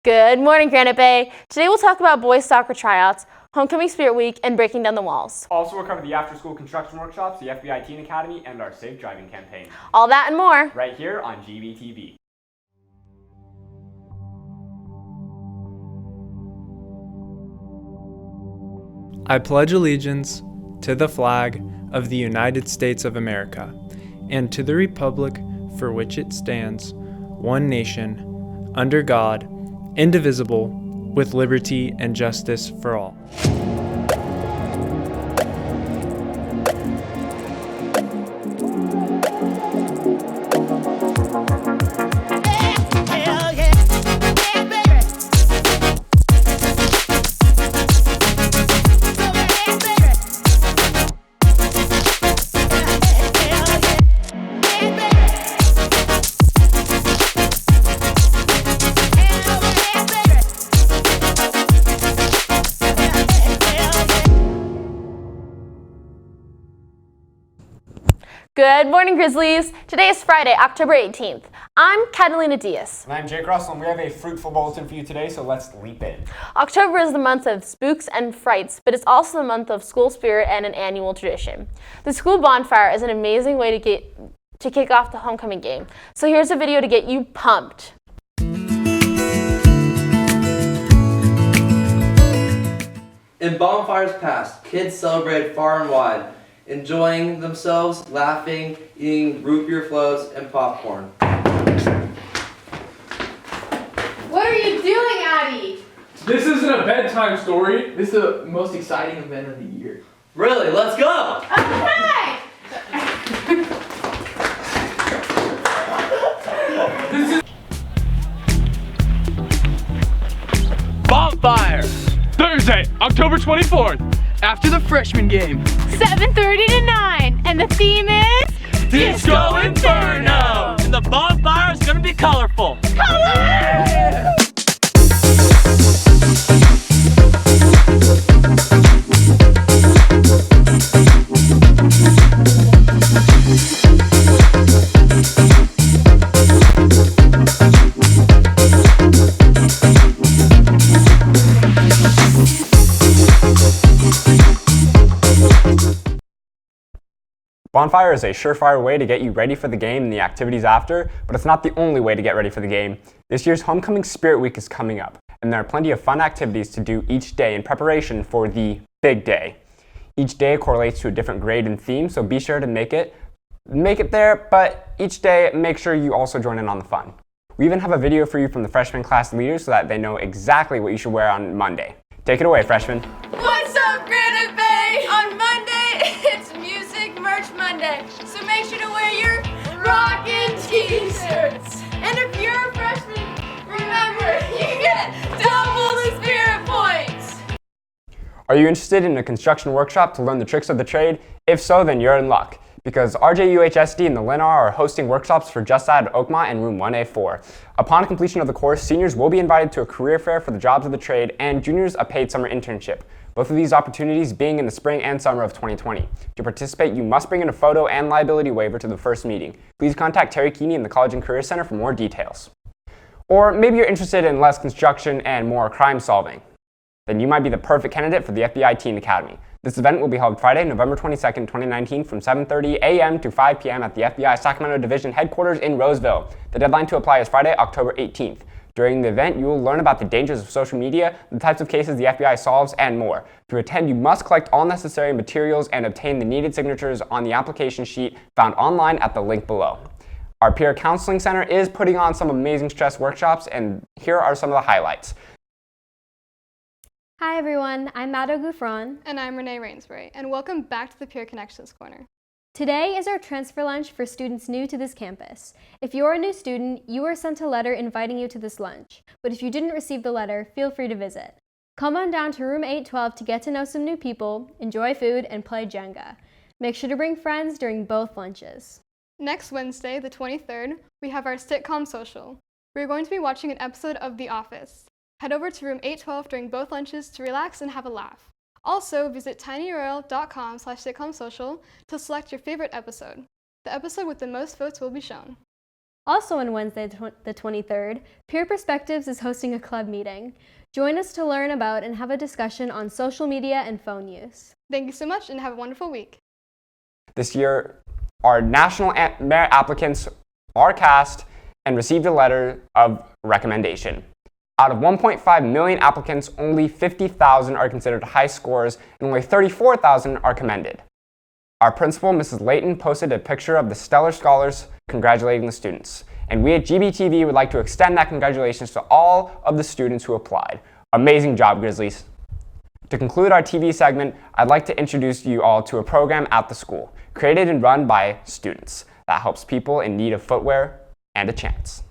Good morning, Granite Bay. Today we'll talk about boys soccer tryouts, Homecoming Spirit Week, and breaking down the walls. Also, we'll cover the after-school construction workshops, the FBI Teen Academy, and our Safe Driving campaign. All that and more. Right here on GBTV. I pledge allegiance to the flag of the United States of America and to the republic for which it stands, one nation, under God, indivisible, with liberty and justice for all. Good morning, Grizzlies. Today is Friday, October 18th. I'm Catalina Diaz. And I'm Jake Russell, and we have a fruitful bulletin for you today, so let's leap in. October is the month of spooks and frights, but it's also the month of school spirit and an annual tradition. The school bonfire is an amazing way to kick off the homecoming game. So here's a video to get you pumped. In bonfires past, kids celebrated far and wide, enjoying themselves, laughing, eating root beer floats and popcorn. What are you doing, Addie? This isn't a bedtime story. This is the most exciting event of the year. Really? Let's go! Okay! Bonfire! Thursday, October 24th, after the freshman game. 7:30 to 9, and the theme is Disco Inferno! And the bonfire is gonna be colorful. Bonfire is a surefire way to get you ready for the game and the activities after, but it's not the only way to get ready for the game. This year's Homecoming Spirit Week is coming up, and there are plenty of fun activities to do each day in preparation for the big day. Each day correlates to a different grade and theme, so be sure to make it there, but each day make sure you also join in on the fun. We even have a video for you from the freshman class leaders so that they know exactly what you should wear on Monday. Take it away, freshmen. What's up, Granite Bay? On Monday, it's Music Merch Monday, so make sure to wear your rockin' t-shirts. And if you're a freshman, remember, you get double the spirit points. Are you interested in a construction workshop to learn the tricks of the trade? If so, then you're in luck, because RJUHSD and the Lennar are hosting workshops for just out of Oakmont in room 1A4. Upon completion of the course, seniors will be invited to a career fair for the jobs of the trade, and juniors a paid summer internship. Both of these opportunities being in the spring and summer of 2020. To participate, you must bring in a photo and liability waiver to the first meeting. Please contact Terry Keeney in the College and Career Center for more details. Or maybe you're interested in less construction and more crime solving. Then you might be the perfect candidate for the FBI Teen Academy. This event will be held Friday, November 22nd, 2019 from 7:30 a.m. to 5 p.m. at the FBI Sacramento Division headquarters in Roseville. The deadline to apply is Friday, October 18th. During the event, you will learn about the dangers of social media, the types of cases the FBI solves, and more. To attend, you must collect all necessary materials and obtain the needed signatures on the application sheet found online at the link below. Our Peer Counseling Center is putting on some amazing stress workshops, and here are some of the highlights. Hi everyone, I'm Mado Gouffron. And I'm Renee Rainsbury, and welcome back to the Peer Connections Corner. Today is our transfer lunch for students new to this campus. If you're a new student, you were sent a letter inviting you to this lunch, but if you didn't receive the letter, feel free to visit. Come on down to room 812 to get to know some new people, enjoy food, and play Jenga. Make sure to bring friends during both lunches. Next Wednesday, the 23rd, we have our sitcom social. We're going to be watching an episode of The Office. Head over to room 812 during both lunches to relax and have a laugh. Also, visit tinyurl.com/sitcomsocial to select your favorite episode. The episode with the most votes will be shown. Also on Wednesday the 23rd, Peer Perspectives is hosting a club meeting. Join us to learn about and have a discussion on social media and phone use. Thank you so much and have a wonderful week. This year, our national merit applicants are cast and received a letter of recommendation. Out of 1.5 million applicants, only 50,000 are considered high scores and only 34,000 are commended. Our principal, Mrs. Layton, posted a picture of the stellar scholars congratulating the students. And we at GBTV would like to extend that congratulations to all of the students who applied. Amazing job, Grizzlies. To conclude our TV segment, I'd like to introduce you all to a program at the school, created and run by students, that helps people in need of footwear and a chance.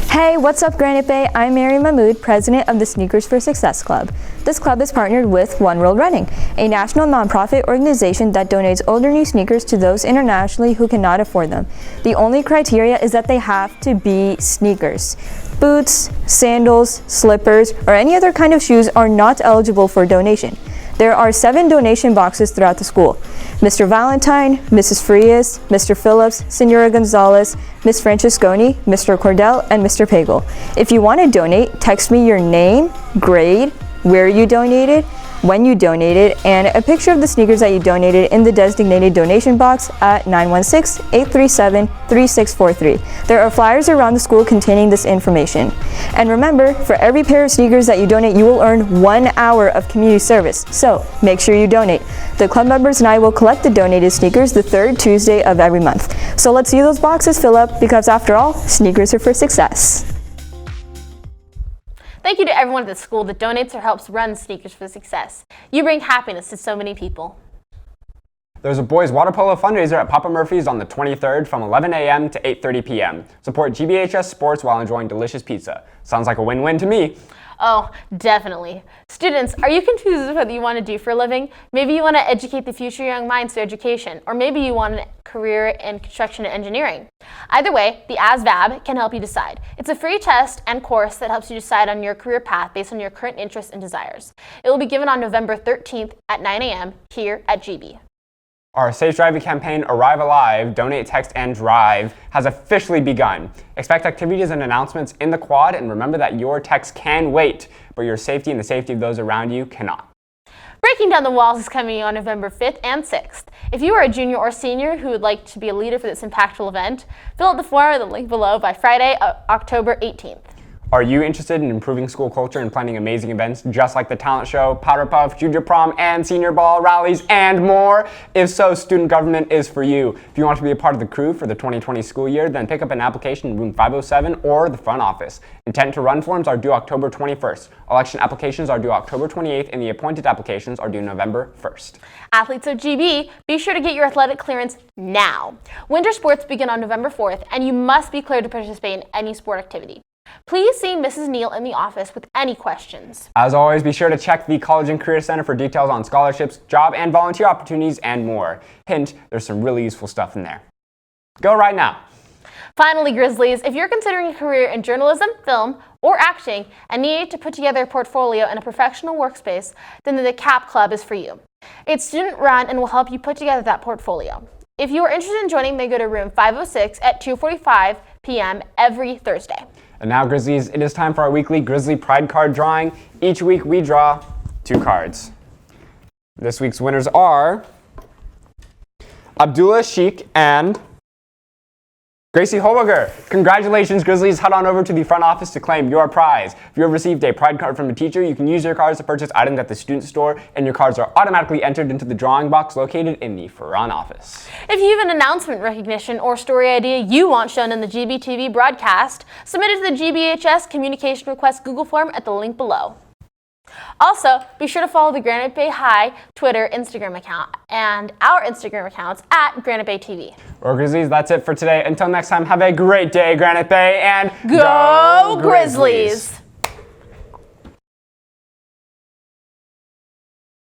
Hey, what's up, Granite Bay? I'm Mary Mahmood, president of the Sneakers for Success Club. This club is partnered with One World Running, a national nonprofit organization that donates older new sneakers to those internationally who cannot afford them. The only criteria is that they have to be sneakers. Boots, sandals, slippers, or any other kind of shoes are not eligible for donation. There are 7 donation boxes throughout the school. Mr. Valentine, Mrs. Frias, Mr. Phillips, Senora Gonzalez, Ms. Francesconi, Mr. Cordell, and Mr. Pagel. If you want to donate, text me your name, grade, where you donated, when you donated, and a picture of the sneakers that you donated in the designated donation box at 916-837-3643. There are flyers around the school containing this information. And remember, for every pair of sneakers that you donate, you will earn 1 hour of community service. So make sure you donate. The club members and I will collect the donated sneakers the 3rd Tuesday of every month. So let's see those boxes fill up, because after all, sneakers are for success. Thank you to everyone at the school that donates or helps run Sneakers for Success. You bring happiness to so many people. There's a boys water polo fundraiser at Papa Murphy's on the 23rd from 11 a.m. to 8:30 p.m. Support GBHS sports while enjoying delicious pizza. Sounds like a win-win to me. Oh, definitely. Students, are you confused with what you want to do for a living? Maybe you want to educate the future young minds through education, or maybe you want a career in construction and engineering. Either way, the ASVAB can help you decide. It's a free test and course that helps you decide on your career path based on your current interests and desires. It will be given on November 13th at 9 a.m. here at GB. Our Safe Driving campaign, Arrive Alive, Donate, Text, and Drive, has officially begun. Expect activities and announcements in the quad, and remember that your text can wait, but your safety and the safety of those around you cannot. Breaking Down the Walls is coming on November 5th and 6th. If you are a junior or senior who would like to be a leader for this impactful event, fill out the form at the link below by Friday, October 18th. Are you interested in improving school culture and planning amazing events just like the talent show, Powder Puff, Junior Prom, and Senior Ball rallies, and more? If so, student government is for you. If you want to be a part of the crew for the 2020 school year, then pick up an application in room 507 or the front office. Intent to run forms are due October 21st. Election applications are due October 28th, and the appointed applications are due November 1st. Athletes of GB, be sure to get your athletic clearance now. Winter sports begin on November 4th, and you must be cleared to participate in any sport activity. Please see Mrs. Neal in the office with any questions. As always, be sure to check the College and Career Center for details on scholarships, job and volunteer opportunities, and more. Hint, there's some really useful stuff in there. Go right now. Finally, Grizzlies, if you're considering a career in journalism, film, or acting and need to put together a portfolio in a professional workspace, then the CAP Club is for you. It's student-run and will help you put together that portfolio. If you are interested in joining, then go to room 506 at 2:45 p.m. every Thursday. And now, Grizzlies, it is time for our weekly Grizzly Pride card drawing. Each week we draw 2 cards. This week's winners are Abdullah Sheikh and Gracie Holberger. Congratulations, Grizzlies. Head on over to the front office to claim your prize. If you have received a Pride card from a teacher, you can use your cards to purchase items at the student store, and your cards are automatically entered into the drawing box located in the front office. If you have an announcement recognition or story idea you want shown in the GBTV broadcast, submit it to the GBHS Communication Request Google form at the link below. Also, be sure to follow the Granite Bay High Twitter, Instagram account, and our Instagram accounts at Granite Bay TV. Well, Grizzlies, that's it for today. Until next time, have a great day, Granite Bay, and Go Grizzlies!